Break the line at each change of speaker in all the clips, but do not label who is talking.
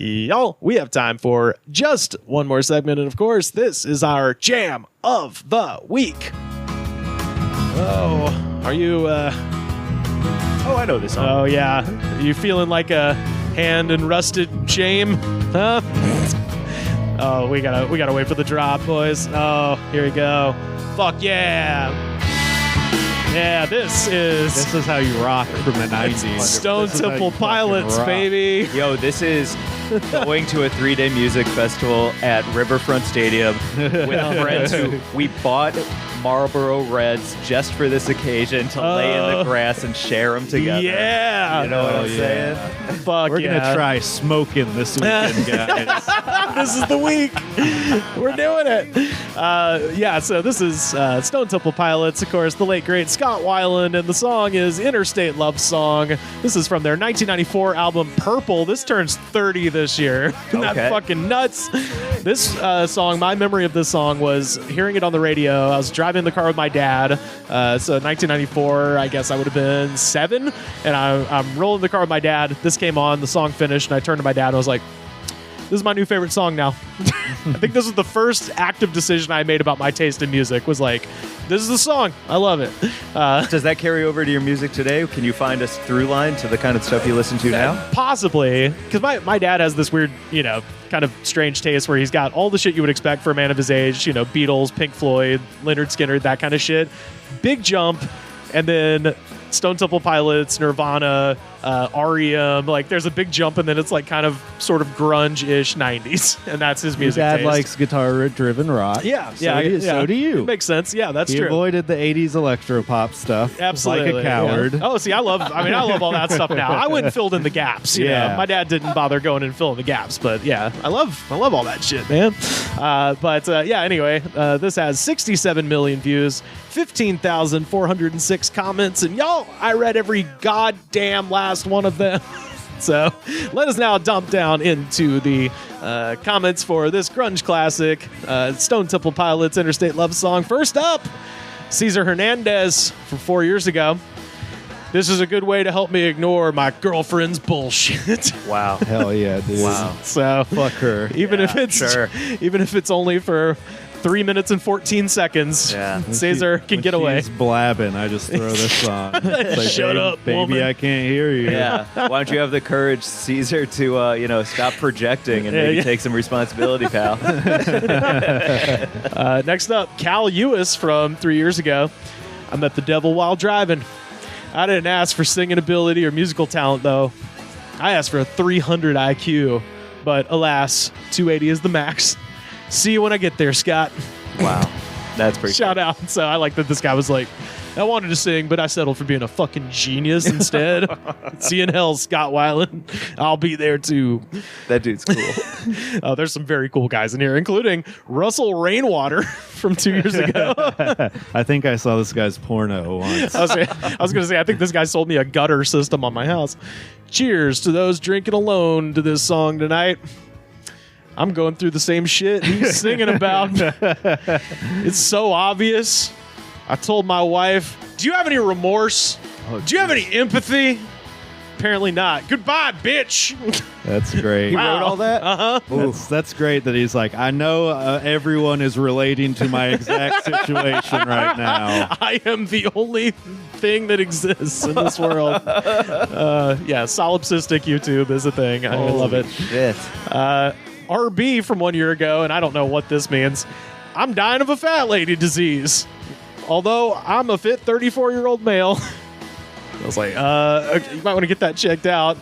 Y'all, we have time for just one more segment, and of course, this is our Jam of the Week. Oh, are you,
Oh, I know this song.
Oh, yeah. Are you feeling like a hand and rusted shame? Huh? Oh, we gotta wait for the drop, boys. Oh, here we go. Fuck yeah. Yeah, this is
how you rock from the 90s.
Stone Temple Pilots, baby.
Yo, this is going to a 3-day music festival at Riverfront Stadium with friends who we bought Marlboro Reds just for this occasion to lay in the grass and share them together.
Yeah.
You know what I'm saying?
Fuck
We're going to try smoking this weekend, guys.
This is the week. We're doing it. So this is Stone Temple Pilots, of course, the late, great Scott Weiland, and the song is Interstate Love Song. This is from their 1994 album Purple. This turns 30 this year. Isn't that fucking nuts? This song, my memory of this song was hearing it on the radio. I was driving in the car with my dad. So 1994, I guess I would have been 7. And I'm rolling the car with my dad. This came on, the song finished, and I turned to my dad and I was like, this is my new favorite song now. I think this was the first active decision I made about my taste in music, was like, this is the song. I love it.
Does that carry over to your music today? Can you find us through line to the kind of stuff you listen to now?
Possibly. Because my dad has this weird, kind of strange taste where he's got all the shit you would expect for a man of his age, Beatles, Pink Floyd, Lynyrd Skynyrd, that kind of shit. Big jump. And then Stone Temple Pilots, Nirvana, REM, like there's a big jump, and then it's like kind of sort of grunge-ish 90s, and that's his music
Dad
taste.
likes guitar-driven rock.
Yeah,
So do you.
It makes sense. Yeah, that's
he
true.
avoided the 80s electro-pop stuff.
Absolutely.
Like a coward.
Yeah. Oh, see, I love all that stuff now. I went and filled in the gaps. You know? My dad didn't bother going and filling the gaps, but yeah, I love all that shit, man. Anyway, this has 67 million views, 15,406 comments, and y'all, I read every goddamn last one of them. So let us now dump down into the comments for this grunge classic, Stone Temple Pilots, Interstate Love Song. First up, Cesar Hernandez from 4 years ago. This is a good way to help me ignore my girlfriend's bullshit.
Wow.
Hell yeah, dude.
Wow.
So
fuck her.
Even if it's only for 3 minutes and 14 seconds, Cesar can get away.
She's blabbing. I just throw this on. It's like,
Shut up,
baby,
woman.
I can't hear you.
Yeah. Why don't you have the courage, Caesar, to stop projecting and maybe take some responsibility, pal?
Next up, Cal Ewis from 3 years ago. I met the devil while driving. I didn't ask for singing ability or musical talent, though. I asked for a 300 IQ, but alas, 280 is the max. See you when I get there, Scott.
Wow. That's pretty
Shout out. So I like that this guy was like, I wanted to sing, but I settled for being a fucking genius instead. See you in hell, Scott Weiland. I'll be there too.
That dude's cool.
There's some very cool guys in here, including Russell Rainwater from 2 years ago.
I think I saw this guy's porno once.
I was going to say, I think this guy sold me a gutter system on my house. Cheers to those drinking alone to this song tonight. I'm going through the same shit he's singing about. It's so obvious. I told my wife, do you have any remorse? Do you have any empathy? Apparently not. Goodbye, bitch.
That's great.
He wrote all that?
Uh-huh.
That's great that he's like, I know everyone is relating to my exact situation right now.
I am the only thing that exists in this world. Solipsistic YouTube is a thing. I love it.
Shit.
RB from 1 year ago, and I don't know what this means. I'm dying of a fat lady disease. Although I'm a fit 34-year-old male. I was like, you might want to get that checked out.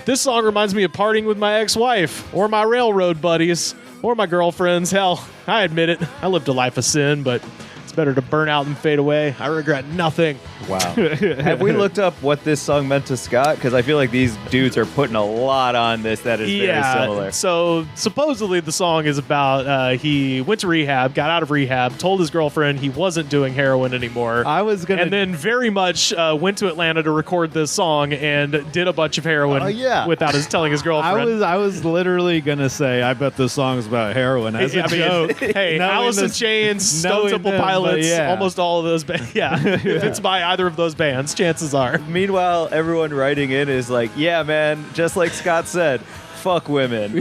This song reminds me of partying with my ex-wife, or my railroad buddies, or my girlfriends. Hell, I admit it. I lived a life of sin, but it's better to burn out than fade away. I regret nothing.
Wow. Have we looked up what this song meant to Scott? Because I feel like these dudes are putting a lot on this that is very similar.
So supposedly the song is about he went to rehab, got out of rehab, told his girlfriend he wasn't doing heroin anymore. And then very much went to Atlanta to record this song and did a bunch of heroin without telling his girlfriend.
I was literally going to say, I bet this song's about heroin as a joke.
Hey, Alice in Chains, Stone Temple Pilots, almost all of those bands. If it's by either of those bands, chances are.
Meanwhile, everyone writing in is like, yeah, man, just like Scott said, Fuck women.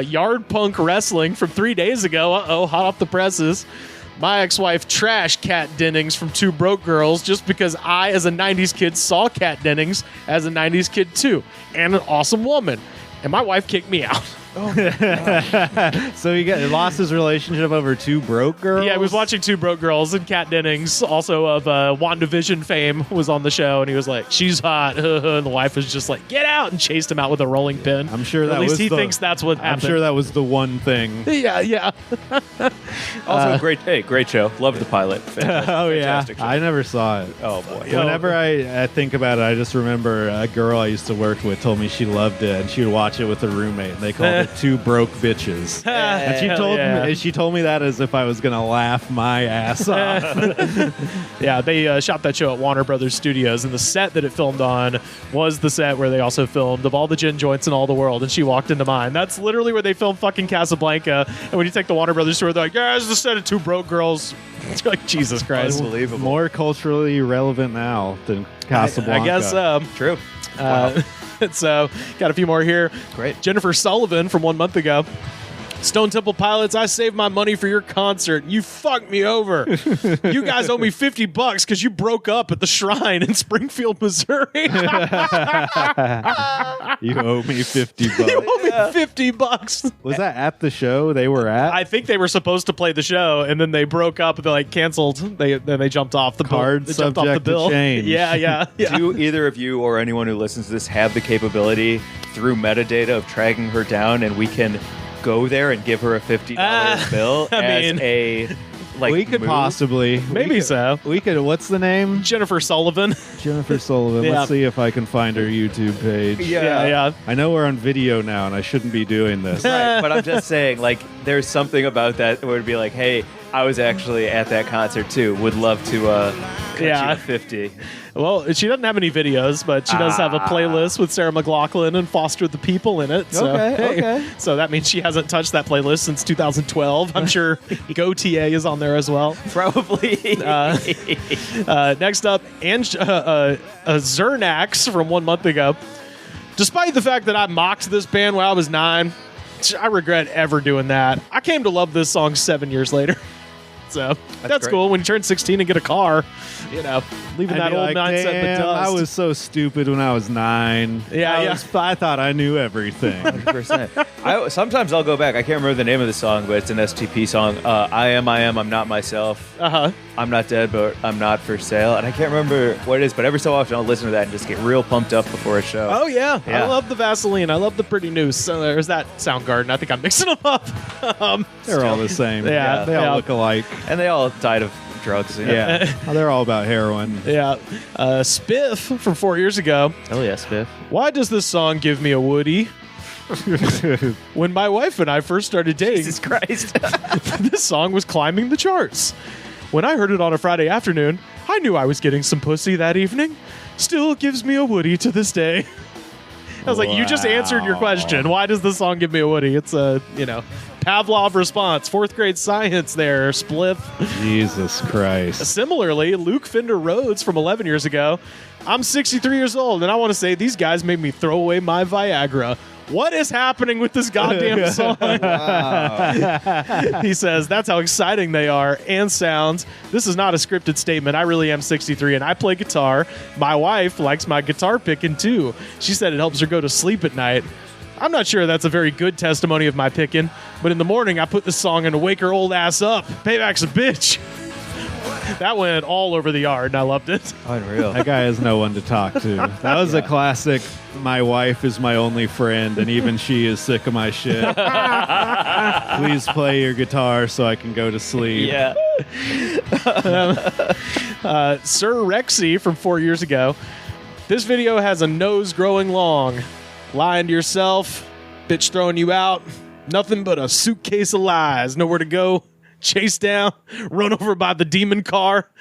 Yard punk wrestling from 3 days ago. Uh-oh, hot off the presses. My ex-wife trashed Kat Dennings from Two Broke Girls just because I, as a 90s kid, saw Kat Dennings as a 90s kid too, and an awesome woman. And my wife kicked me out.
So he lost his relationship over Two Broke Girls?
Yeah, he was watching Two Broke Girls, and Kat Dennings, also of WandaVision fame, was on the show, and he was like, she's hot. And the wife was just like, get out, and chased him out with a rolling pin.
I'm sure that
At least
was
he thinks that's what happened.
I'm sure that was the one thing.
Yeah.
Also, great show. Loved the pilot.
Oh, yeah.
Fantastic show.
I never saw it.
Oh, boy.
Whenever I think about it, I just remember a girl I used to work with told me she loved it, and she would watch it with a roommate, and they called it Two Broke Bitches. And she told me that as if I was going to laugh my ass off.
Yeah, they shot that show at Warner Brothers Studios, and the set that it filmed on was the set where they also filmed of all the gin joints in all the world, and she walked into mine. That's literally where they filmed fucking Casablanca, and when you take the Warner Brothers store, they're like, yeah, it's the set of Two Broke Girls. It's like, Jesus Christ.
Unbelievable.
More culturally relevant now than Casablanca.
I guess.
True. Wow.
So, got a few more here.
Great.
Jennifer Sullivan from 1 month ago. Stone Temple Pilots, I saved my money for your concert. You fucked me over. You guys owe me $50 because you broke up at the Shrine in Springfield, Missouri.
You owe me $50.
You owe me $50.
Was that at the show they were at?
I think they were supposed to play the show, and then they broke up. And they like canceled. Then they jumped off the
Card
bill. They jumped off the
subject to
bill.
change.
Yeah.
Do either of you or anyone who listens to this have the capability through metadata of tracking her down, and we can go there and give her a $50 bill a
we could
move?
possibly.
Maybe so.
We could. What's the name?
Jennifer Sullivan.
Jennifer Sullivan.
Yeah.
Let's see if I can find her YouTube page.
Yeah.
I know we're on video now, and I shouldn't be doing this.
Right, but I'm just saying, like, there's something about that where it'd be like, hey, I was actually at that concert too. Would love to cut you 50.
Well, she doesn't have any videos, but she does have a playlist with Sarah McLachlan and Foster the People in it. So,
Okay.
So that means she hasn't touched that playlist since 2012. I'm sure GoTA is on there as well.
Probably.
Next up, Zernax from 1 month ago. Despite the fact that I mocked this band when I was 9, I regret ever doing that. I came to love this song 7 years later. So that's
great.
cool. When you turn 16 and get a car, leaving that old mindset in the dust.
I was so stupid when I was 9. I thought I knew everything.
100%. Sometimes I'll go back. I can't remember the name of the song, but it's an STP song. I am, I'm not myself. I'm not dead, but I'm not for sale. And I can't remember what it is, but every so often I'll listen to that and just get real pumped up before a show.
Oh, yeah.
Yeah.
I love the Vaseline. I love the Pretty Noose. So there's that Soundgarden. I think I'm mixing them up.
They're all the same.
Yeah,
They all look alike.
And they all died of drugs.
Yeah. They're all about heroin.
Yeah. Spiff from 4 years ago.
Hell yeah, Spiff.
Why does this song give me a Woody? When my wife and I first started dating,
Jesus Christ.
this song was climbing the charts. When I heard it on a Friday afternoon, I knew I was getting some pussy that evening. Still gives me a Woody to this day. I was like, you just answered your question. Why does this song give me a Woody? It's a, Pavlov response. 4th grade science there, Spliff.
Jesus Christ.
Similarly, Luke Fender Rhodes from 11 years ago. I'm 63 years old, and I want to say these guys made me throw away my Viagra. What is happening with this goddamn song? He says, that's how exciting they are and sounds. This is not a scripted statement. I really am 63 and I play guitar. My wife likes my guitar picking too. She said it helps her go to sleep at night. I'm not sure that's a very good testimony of my picking, but in the morning I put this song in to wake her old ass up. Payback's a bitch. That went all over the yard, and I loved it.
Unreal.
That guy has no one to talk to. That was a classic, my wife is my only friend, and even she is sick of my shit. Please play your guitar so I can go to sleep.
Yeah.
Sir Rexy from 4 years ago. This video has a nose growing long. Lying to yourself. Bitch throwing you out. Nothing but a suitcase of lies. Nowhere to go. Chased down, run over by the demon car.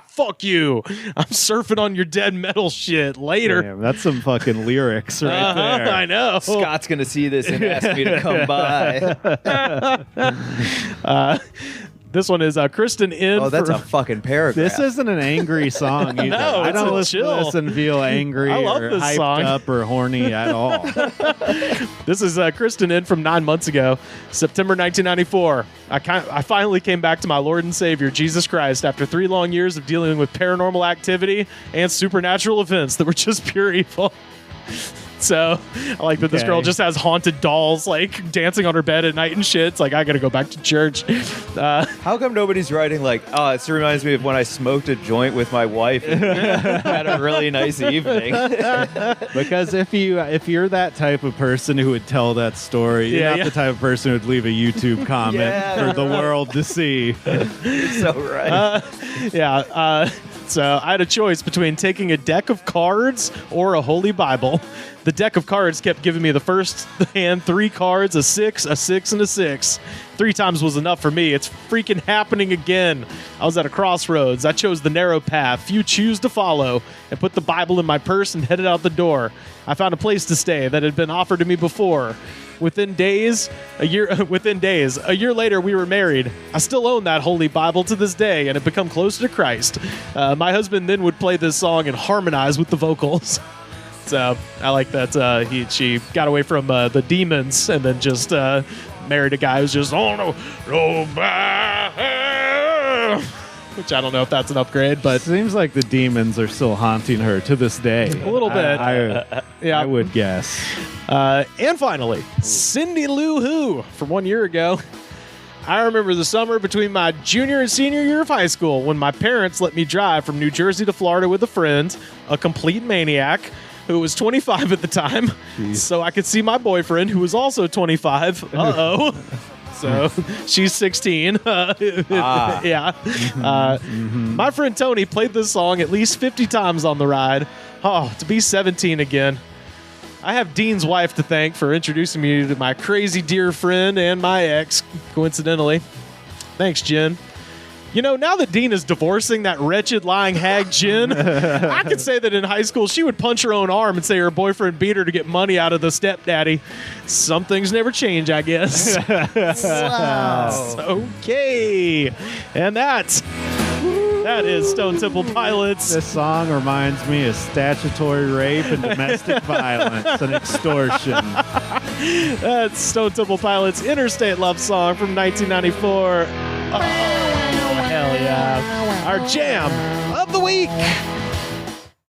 Fuck you. I'm surfing on your dead metal shit later.
Damn, that's some fucking lyrics right there.
I know.
Scott's going to see this and ask me to come by.
This one is Kristen in.
Oh, that's
for,
a fucking paragraph.
This isn't an angry song either.
No,
I don't
it's a
listen to
chill.
this and feel angry
I love
or
this
hyped
song.
up or horny at all.
This is Kristen in from 9 months ago, September 1994. I finally came back to my Lord and Savior, Jesus Christ, after 3 long years of dealing with paranormal activity and supernatural events that were just pure evil. So I like that this
Okay.
girl just has haunted dolls like dancing on her bed at night and shit. It's like, I gotta go back to church.
How come nobody's writing like, oh, this reminds me of when I smoked a joint with my wife and had a really nice evening.
Because if you're that type of person who would tell that story, you're not the type of person who would leave a YouTube comment
Yeah.
for the world to see.
You're so right.
So I had a choice between taking a deck of cards or a holy Bible. The deck of cards kept giving me the first hand 3 cards, a 6, a 6, and a 6. 3 times was enough for me. It's freaking happening again. I was at a crossroads. I chose the narrow path few choose to follow and put the Bible in my purse and headed out the door. I found a place to stay that had been offered to me before. Within days, a year later, we were married. I still own that holy Bible to this day and have become closer to Christ. My husband then would play this song and harmonize with the vocals. So I like that she got away from the demons and then just married a guy who's just, oh no, which I don't know if that's an upgrade, but
Seems like the demons are still haunting her to this day.
a little bit.
I would guess.
And finally, Cindy Lou Who from 1 year ago. I remember the summer between my junior and senior year of high school when my parents let me drive from New Jersey to Florida with a friend, a complete maniac, who was 25 at the time, so I could see my boyfriend, who was also 25. Uh-oh. So she's 16. Yeah. My friend Tony played this song at least 50 times on the ride. Oh, to be 17 again. I have Dean's wife to thank for introducing me to my crazy dear friend and my ex, coincidentally. Thanks, Jen. You know, now that Dean is divorcing that wretched lying hag Jen, I could say that in high school she would punch her own arm and say her boyfriend beat her to get money out of the stepdaddy. Some things never change, I guess. Okay. And that is Stone Temple Pilots.
This song reminds me of statutory rape and domestic violence and extortion.
That's Stone Temple Pilots' Interstate Love Song from 1994. Oh, hell yeah. Our jam of the week.